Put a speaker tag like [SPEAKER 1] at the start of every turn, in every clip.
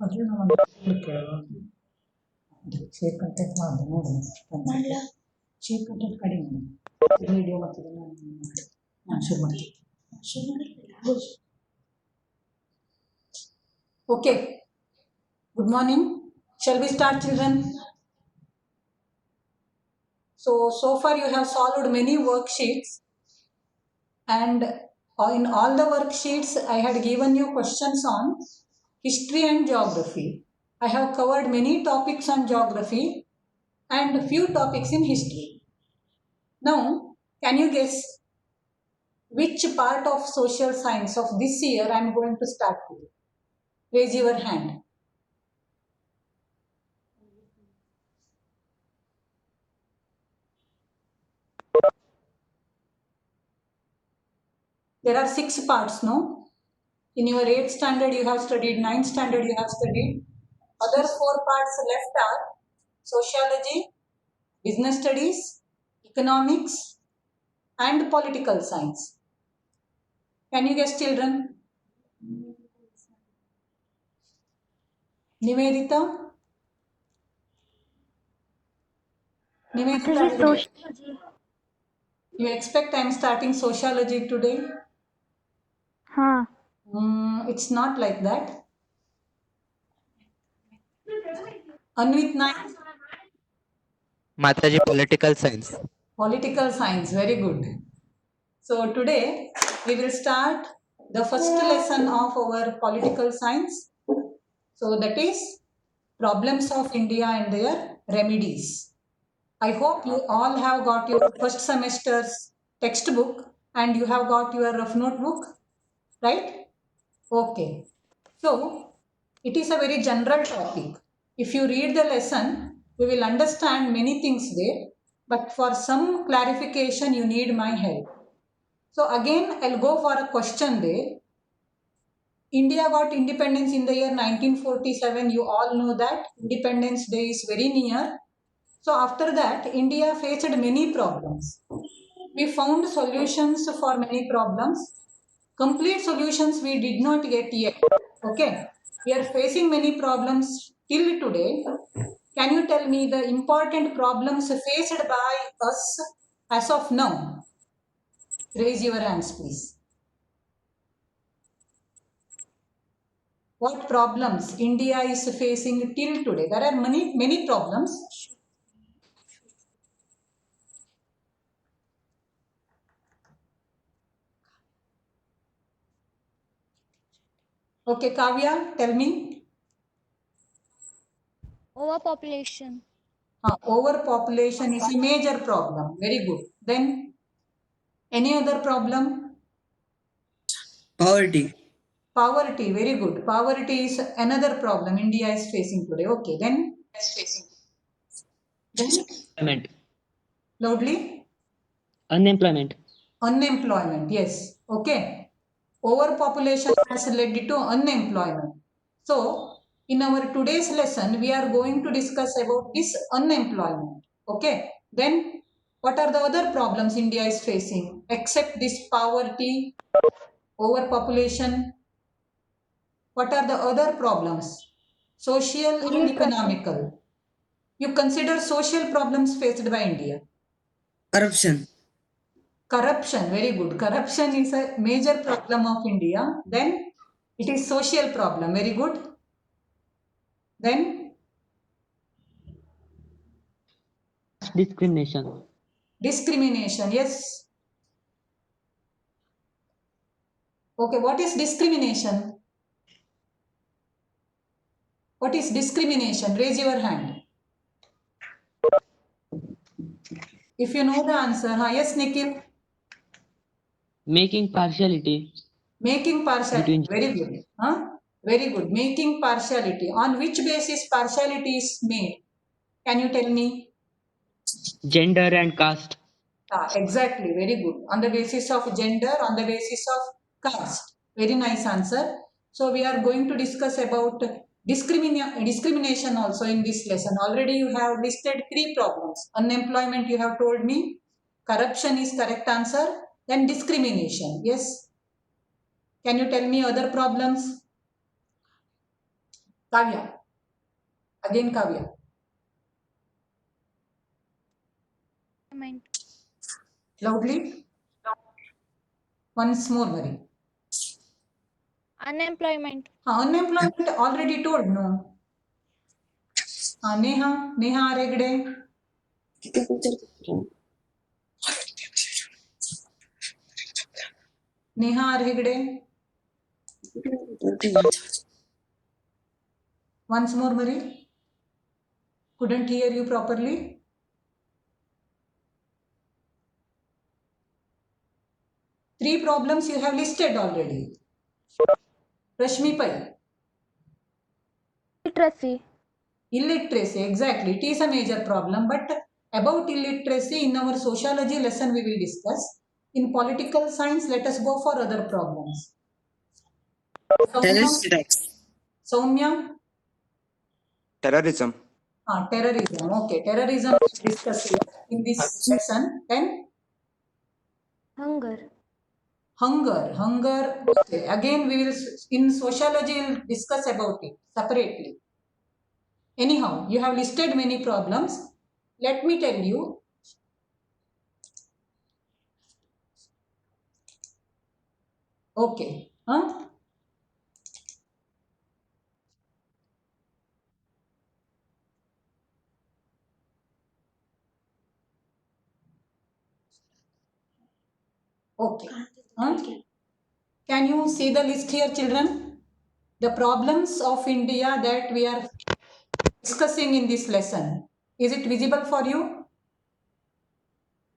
[SPEAKER 1] ಅದನ್ನು ಒಂದು share content ಮಾಡಿ ನೋಡಿ ಶೇರ್ ಕಂಟೆಂಟ್ ಕಡಿಮೆ ಮಾಡಿ ವಿಡಿಯೋ ಮತ್ತು ನಾನು ಶುರು ಮಾಡ್ತೀನಿ. Okay, good morning. Shall we start, children? So far you have solved many worksheets, and in all the worksheets I had given you questions on history and geography. I have covered many topics on geography and few topics in history. Now, can you guess which part of social science of this year I am going to start with? Raise your hand. There are 6 parts, no? In your 8th standard you have studied, 9th standard you have studied. Other 4 parts left are sociology, business studies, economics, and political science. Can you guess, children? Nivedita?
[SPEAKER 2] Sociology.
[SPEAKER 1] You expect I am starting sociology today? It's not like that. Anvit Naik?
[SPEAKER 3] Mataji, political science.
[SPEAKER 1] Political science, very good. So today we will start the first lesson of our political science. So that is problems of India and their remedies. I hope you all have got your first semester's textbook and you have got your rough notebook, right? Okay. So it is a very general topic. If you read the lesson, you will understand many things there, but for some clarification you need my help. So again, I'll go for a question there. India got independence in the year 1947. You all know that Independence Day is very near. So after that, India faced many problems. We found solutions for many problems. Complete solutions we did not get yet. Okay, we are facing many problems till today. Can you tell me the important problems faced by us as of now? Raise your hands, please. What problems India is facing till today? There are many problems. Okay, Kavya, tell me.
[SPEAKER 2] Overpopulation.
[SPEAKER 1] Overpopulation is a major problem. Very good. Then any other problem?
[SPEAKER 4] Poverty.
[SPEAKER 1] Poverty, very good. Poverty is another problem India is facing today. Okay, then
[SPEAKER 5] Unemployment.
[SPEAKER 1] Loudly. Unemployment, yes. Okay. Overpopulation has led to unemployment. So in our today's lesson we are going to discuss about this unemployment. Okay, then what are the other problems India is facing except this poverty, overpopulation? What are the other problems? Social and economical. You consider social problems faced by India? Corruption, very good. Corruption is a major problem of India. Then it is social problem, very good. Then discrimination, yes. Okay, what is discrimination? What is discrimination? Raise your hand if you know the answer. Yes, Nikhil.
[SPEAKER 5] Making partiality.
[SPEAKER 1] Very good. Very good. Making partiality. On which basis partiality is made? Can you tell me?
[SPEAKER 5] Gender and caste.
[SPEAKER 1] Exactly, very good. On the basis of gender, on the basis of caste. Very nice answer. So we are going to discuss about discrimination also in this lesson. Already you have listed 3 problems. Unemployment you have told me. Corruption is correct answer. Then discrimination. Yes. Can you tell me other problems? Kavya. Again Kavya.
[SPEAKER 2] Unemployment.
[SPEAKER 1] Loudly. Once more, Mari.
[SPEAKER 2] Unemployment.
[SPEAKER 1] Unemployment already told, no. Neha. Neha Aregde. Neha Aregde. Once more, Mari. Couldn't hear you properly. Three problems you have listed already. Rashmi Pai.
[SPEAKER 2] Literacy.
[SPEAKER 1] Illiteracy, exactly. It is a major problem, but about illiteracy in our sociology lesson we will discuss. In political science, let us go for other problems. Soumya?
[SPEAKER 3] Terrorism.
[SPEAKER 1] Terrorism. Okay, terrorism we discuss here in this lesson. Then
[SPEAKER 2] Hunger.
[SPEAKER 1] Hunger. Okay. Again, we will in sociology we'll discuss about it separately. Anyhow, you have listed many problems. Let me tell you. Okay. Okay. Can you see the list here, children? The problems of India that we are discussing in this lesson. Is it visible for you?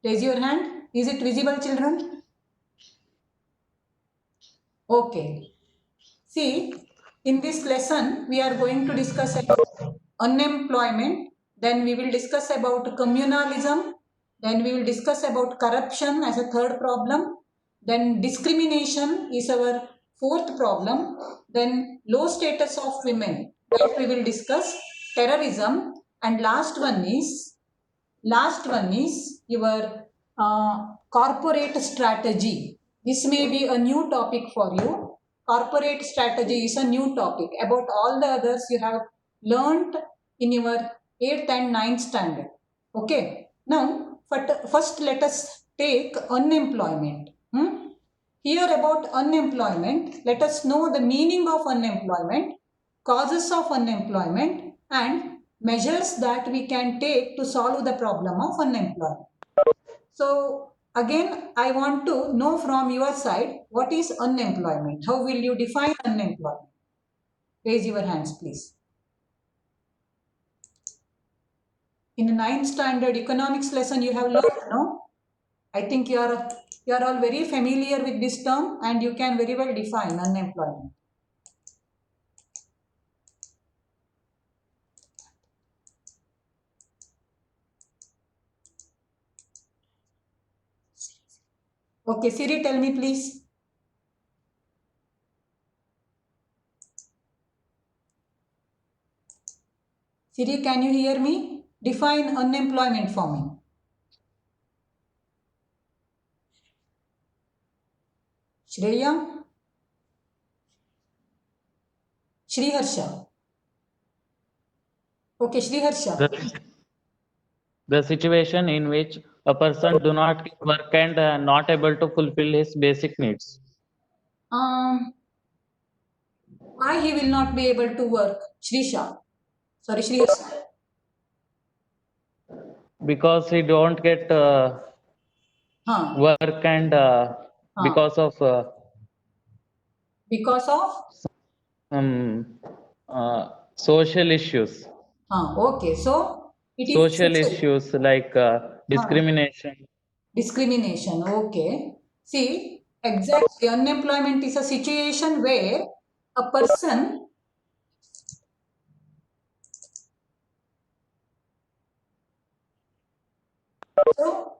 [SPEAKER 1] Raise your hand. Is it visible, children? Okay. See, in this lesson, we are going to discuss about unemployment. Then we will discuss about communalism. Then we will discuss about corruption as a third problem. Then discrimination is our fourth problem. Then low status of women, that we will discuss. Terrorism, and last one is your corporate strategy. This may be a new topic for you. Corporate strategy is a new topic. About all the others you have learnt in your 8th and 9th standard. Okay. Now, first let us take unemployment. Here about unemployment, let us know the meaning of unemployment, causes of unemployment, and measures that we can take to solve the problem of unemployment. So again, I want to know from your side, what is unemployment? How will you define unemployment? Raise your hands, please. In the 9th standard economics lesson, you have learned, no? I think you are all very familiar with this term and you can very well define unemployment. Okay, Siri, tell me please. Siri, can you hear me? Define unemployment for me. Shreya? Shriharsha? Okay, Shriharsha.
[SPEAKER 4] The situation in which a person do not get work and not able to fulfill his basic needs.
[SPEAKER 1] Why he will not be able to work? Shriharsha.
[SPEAKER 4] Because he don't get work and because of social issues.
[SPEAKER 1] Okay, so it is
[SPEAKER 4] social issues like discrimination.
[SPEAKER 1] Discrimination, okay. See, exactly, unemployment is a situation where a person so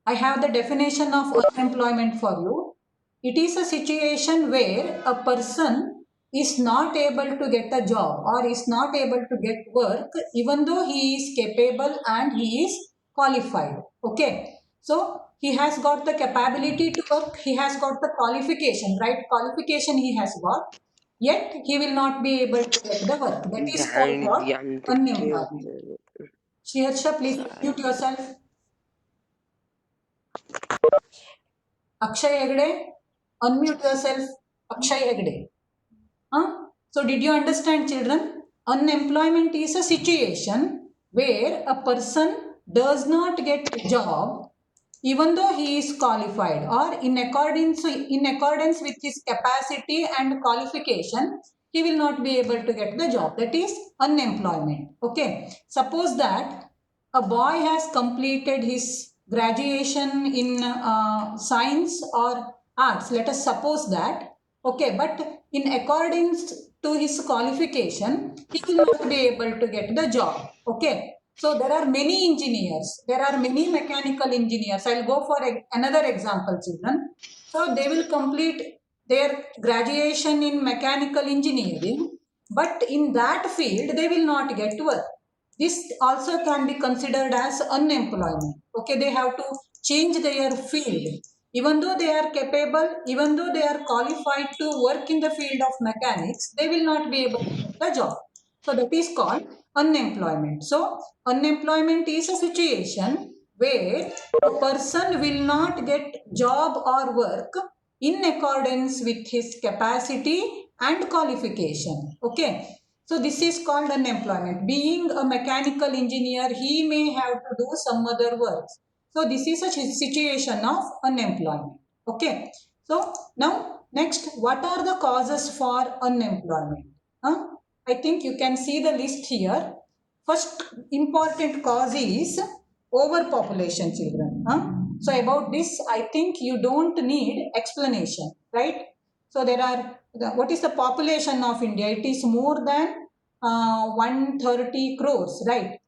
[SPEAKER 1] I have the definition of unemployment for you. It is a situation where a person is not able to get a job or is not able to get work even though he is capable and he is qualified. Okay. So he has got the capability to work, he has got the qualification, right? Qualification he has got, yet he will not be able to get the work. That is called what? Unemployment. Shirsha, please mute yourself. Akshay Hegde, unmute yourself. Akshay Hegde. So did you understand, children? Unemployment is a situation where a person does not get a job even though he is qualified, or in accordance with his capacity and qualification, he will not be able to get the job. That is unemployment. Okay. Suppose that a boy has completed his graduation in science or arts. Let us suppose that. Okay, but in accordance to his qualification, he will not be able to get the job. Okay. So there are many engineers, there are many mechanical engineers. I'll go for another example, children. So they will complete their graduation in mechanical engineering, but in that field they will not get work. This also can be considered as unemployment. Okay, they have to change their field. Even though they are capable, even though they are qualified to work in the field of mechanics, they will not be able to get the job. So that is called unemployment. So unemployment is a situation where a person will not get job or work in accordance with his capacity and qualification. Okay. So this is called unemployment. Being a mechanical engineer, he may have to do some other works. So this is a situation of unemployment. Okay. So now next, what are the causes for unemployment? I think you can see the list here. First important cause is overpopulation, children. So about this, I think you don't need explanation, right? So there are, what is the population of India? It is more than 130 crores, right?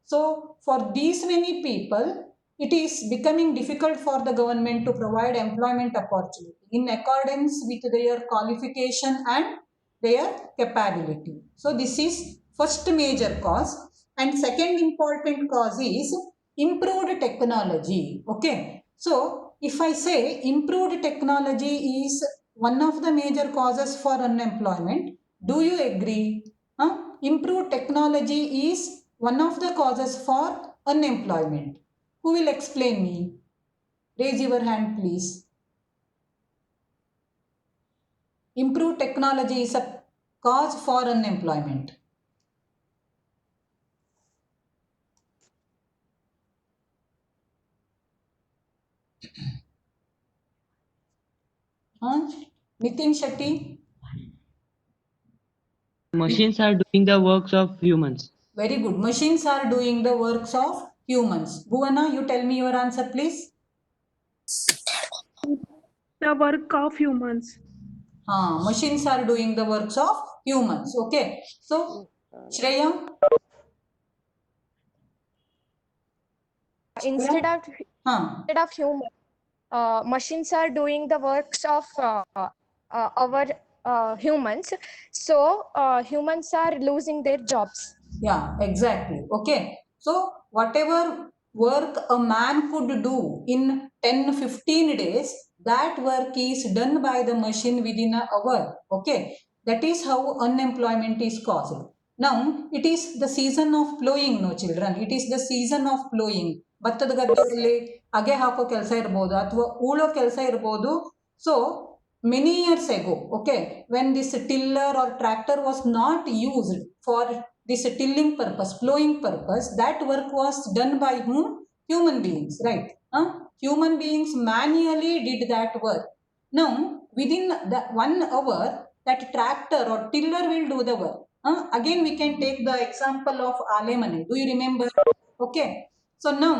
[SPEAKER 1] So for these many people, it is becoming difficult for the government to provide employment opportunity in accordance with their qualification and their capability. So this is first major cause, and second important cause is improved technology. Okay. So if I say improved technology is one of the major causes for unemployment, do you agree? Improved technology is one of the causes for unemployment. Who will explain me? Raise your hand, please. Improved technology is a cause for unemployment. Nitin Shetty?
[SPEAKER 5] Machines are doing the works of humans.
[SPEAKER 1] Very good. Machines are doing the works of humans. Bhuvana, you tell me your answer, please.
[SPEAKER 3] The work of humans.
[SPEAKER 1] Machines are doing the works of humans. Okay. So, Shreya?
[SPEAKER 2] Instead of human, machines are doing the works of our humans. So humans are losing their jobs.
[SPEAKER 1] Yeah, exactly. Okay. So, whatever work a man could do in 10-15 days, that work is done by the machine within an hour. Okay. That is how unemployment is caused. Now, it is the season of plowing, no children. It is the season of plowing. ಭತ್ತದ ಗದ್ದೆಯಲ್ಲಿ ಅಗೆ ಹಾಕೋ ಕೆಲಸ ಇರ್ಬೋದು ಅಥವಾ ಉಳೋ ಕೆಲಸ ಇರ್ಬೋದು. So, many years ago, okay, when this tiller or tractor was not used for this tilling purpose, plowing purpose, that work was done by whom? Human beings, right? Human beings manually did that work. Now, within the 1 hour, that tractor or tiller will do the work. Again, we can take the example of Alemane. Do you remember? Okay. So now,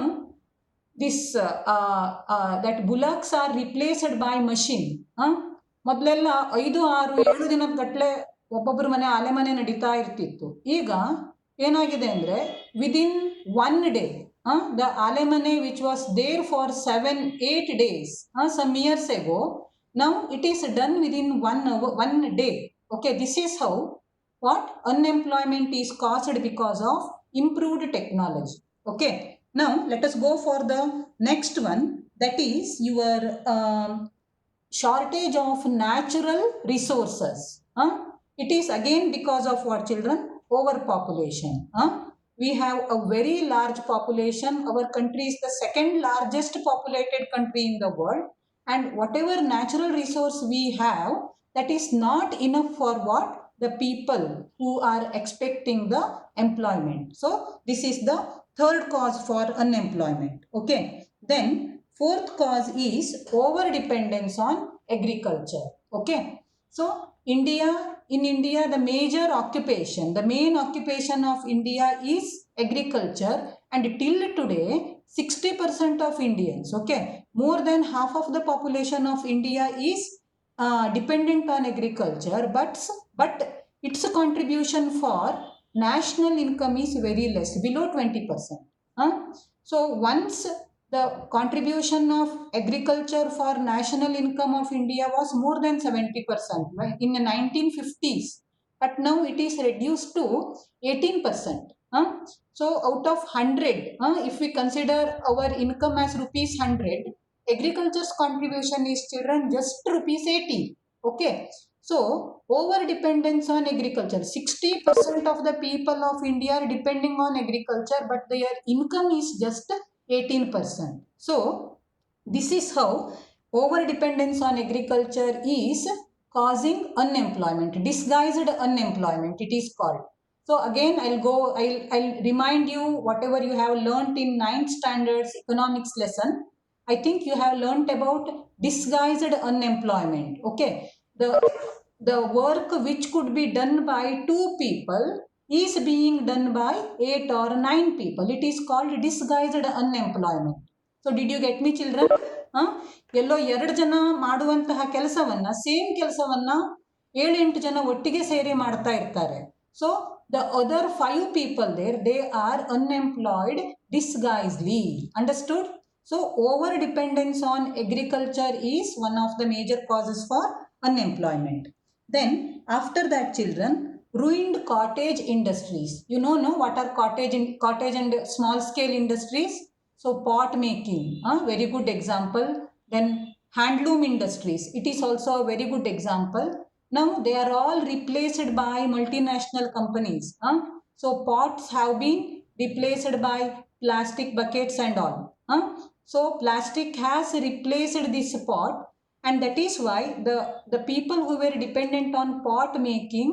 [SPEAKER 1] this that bullocks are replaced by machine. ಮೊದಲೆಲ್ಲ 5-6-7 ದಿನದ ಗಟ್ಟಲೆ ಒಬ್ಬೊಬ್ಬರ ಮನೆ ಆಲೆಮನೆ ನಡೀತಾ ಇರ್ತಿತ್ತು. ಈಗ ಏನಾಗಿದೆ ಅಂದರೆ within 1 day, the ಆಲೆಮನೆ which was there for 7-8 days some years ago, now it is done within 1 day. Okay, this is how what unemployment is caused because of improved technology. Okay, now let us go for the next one, that is your shortage of natural resources. It is again because of what, children? Overpopulation. We have a very large population. Our country is the second largest populated country in the world, and whatever natural resource we have, that is not enough for what? The people who are expecting the employment. So this is the third cause for unemployment. Okay. Then fourth cause is over dependence on agriculture. Okay. So in India, the main occupation of India is agriculture, and till today 60% of Indians, okay, more than half of the population of India is dependent on agriculture, but its contribution for national income is very less, below 20%. So once the contribution of agriculture for national income of India was more than 70% in the 1950s, but now it is reduced to 18%. So out of 100, if we consider our income as rupees 100, agriculture's contribution is, children, just rupees 80. Okay. So over dependence on agriculture, 60% of the people of India are depending on agriculture, but their income is just 18%. So this is how over dependence on agriculture is causing unemployment, disguised unemployment it is called. So again I'll remind you whatever you have learnt in 9th standards economics lesson. I think you have learnt about disguised unemployment. Okay. The work which could be done by 2 people is being done by 8 or 9 people. It is called disguised unemployment. So did you get me, children? ಎಲ್ಲೋ 2 ಜನ ಮಾಡುವಂತಹ ಕೆಲಸವನ್ನ, same ಕೆಲಸವನ್ನ 7-8 ಜನ ಒಟ್ಟಿಗೆ ಸೇರಿ ಮಾಡ್ತಾ ಇರ್ತಾರೆ. So the other 5 people there, they are unemployed disguisedly. Understood? So over dependence on agriculture is one of the major causes for unemployment. Then after that, children, ruined cottage industries. You know what are cottage and small scale industries? So pot making, very good example. Then handloom industries, it is also a very good example. Now they are all replaced by multinational companies. So pots have been replaced by plastic buckets and all. So plastic has replaced this pot, and that is why the people who were dependent on pot making,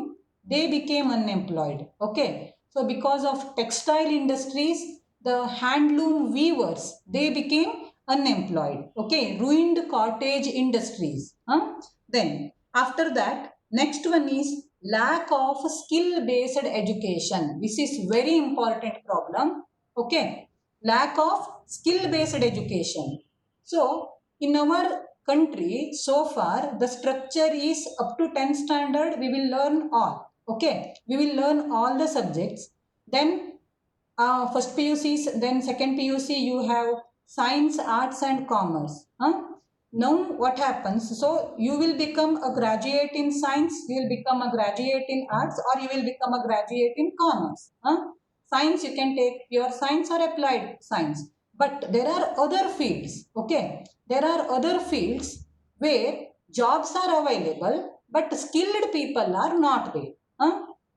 [SPEAKER 1] they became unemployed. Okay. So because of textile industries, the handloom weavers, they became unemployed. Okay. Ruined cottage industries. Then after that, next one is lack of skill based education. This is very important problem. Okay. Lack of skill based education. So in our country, so far the structure is up to 10th standard we will learn all. Okay. We will learn all the subjects. Then first PUC, then second PUC you have science, arts and commerce. Now what happens? So you will become a graduate in science, you will become a graduate in arts, or you will become a graduate in commerce. Science, you can take pure science or applied science. But there are other fields. Okay. There are other fields where jobs are available, but skilled people are not there.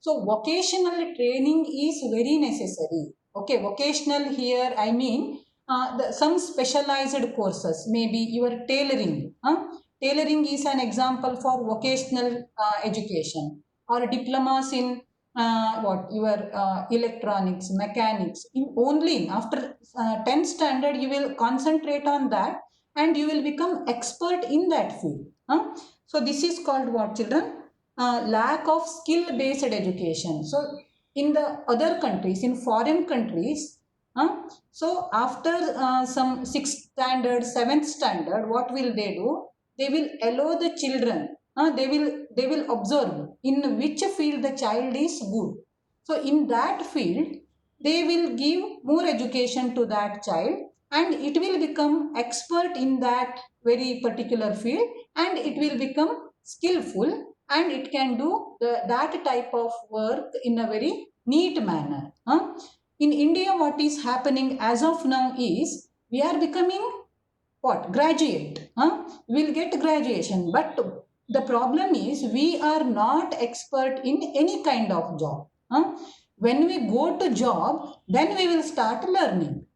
[SPEAKER 1] So vocational training is very necessary. Okay. Vocational here, I mean some specialized courses, maybe your tailoring. Tailoring is an example for vocational education, or diplomas in your electronics, mechanics. Only after 10th standard you will concentrate on that, and you will become expert in that field. So this is called what, children? Lack of skill based education. So in the other countries, in foreign countries, so after some 6th standard, 7th standard, what will they do? They will allow the children, they will observe in which field the child is good. So in that field they will give more education to that child, and it will become expert in that very particular field, and it will become skillful, and it can do that type of work in a very neat manner. In India, what is happening as of now is we are becoming what? Graduate. We will get graduation, but the problem is we are not expert in any kind of job. When we go to job, then we will start learning.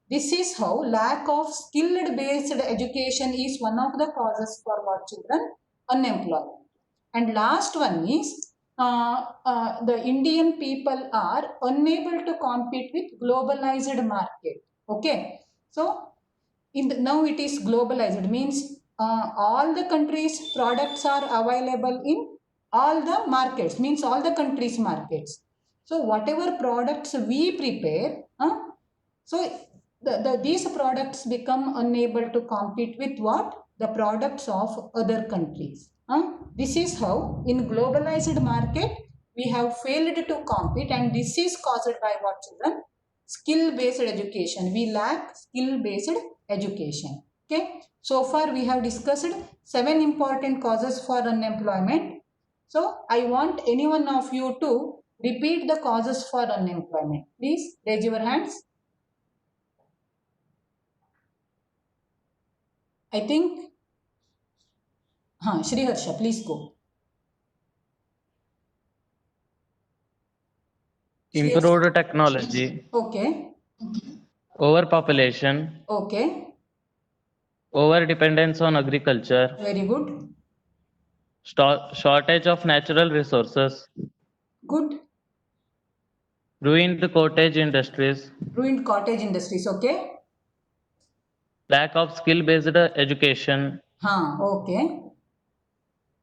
[SPEAKER 1] This is how lack of skilled based education is one of the causes for what children? Unemployment. And last one is the Indian people are unable to compete with globalized market. Okay, so now it is globalized, means all the countries products are available in all the markets, means all the countries markets. So whatever products we prepare, so these products become unable to compete with what? The products of other countries. This is how in globalized market we have failed to compete, and this is caused by what children? Skill based education. We lack skill based education. Okay. So far we have discussed 7 important causes for unemployment. So I want any one of you to repeat the causes for unemployment. Please raise your hands. I think Shri Harsha, please go.
[SPEAKER 4] Improved technology,
[SPEAKER 1] Okay.
[SPEAKER 4] overpopulation,
[SPEAKER 1] Okay.
[SPEAKER 4] over dependence on agriculture,
[SPEAKER 1] Very good.
[SPEAKER 4] shortage of natural resources,
[SPEAKER 1] Good.
[SPEAKER 4] ruined cottage industries,
[SPEAKER 1] Ruined cottage industries. Okay.
[SPEAKER 4] lack of skill based education,
[SPEAKER 1] Okay.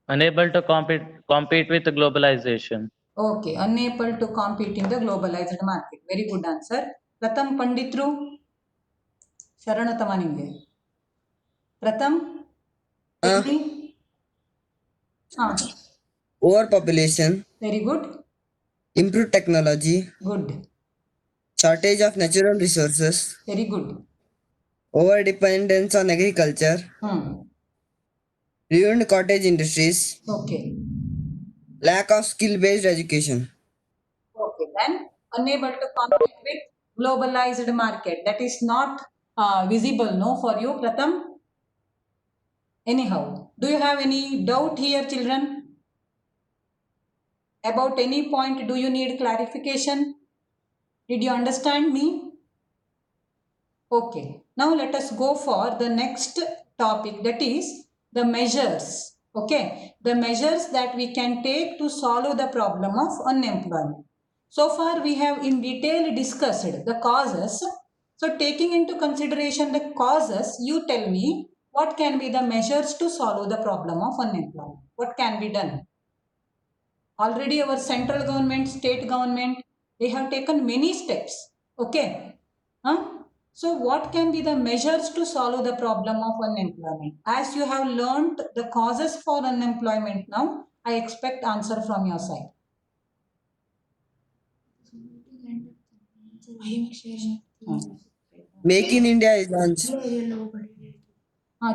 [SPEAKER 4] unable to compete with globalization.
[SPEAKER 1] Okay. Unable to compete in the globalized market. Very good answer. Pratham Panditru. Sharanatama ನಿಮಗೆ. Pratham. Tell me.
[SPEAKER 6] Overpopulation,
[SPEAKER 1] Very good.
[SPEAKER 6] improved technology,
[SPEAKER 1] Good.
[SPEAKER 6] shortage of natural resources,
[SPEAKER 1] Very good.
[SPEAKER 6] over dependence on agriculture, ruined cottage industries,
[SPEAKER 1] Okay.
[SPEAKER 6] lack of skill based education.
[SPEAKER 1] Okay. Then unable to compete with globalized market. That is not visible, no, for you, Pratham. Anyhow, do you have any doubt here, children? About any point, do you need clarification? Did you understand me? Okay. Now let us go for the next topic, that is the measures. Okay. The measures that we can take to solve the problem of unemployment. So far we have in detail discussed the causes. So taking into consideration the causes, you tell me what can be the measures to solve the problem of unemployment. What can be done? Already our central government, state government, they have taken many steps. Okay. So what can be the measures to solve the problem of unemployment? As you have learned the causes for unemployment now, I expect answer from your side.
[SPEAKER 6] Make in India is launched.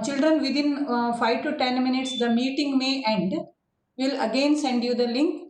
[SPEAKER 1] Children, within 5 to 10 minutes, the meeting may end. We'll again send you the link.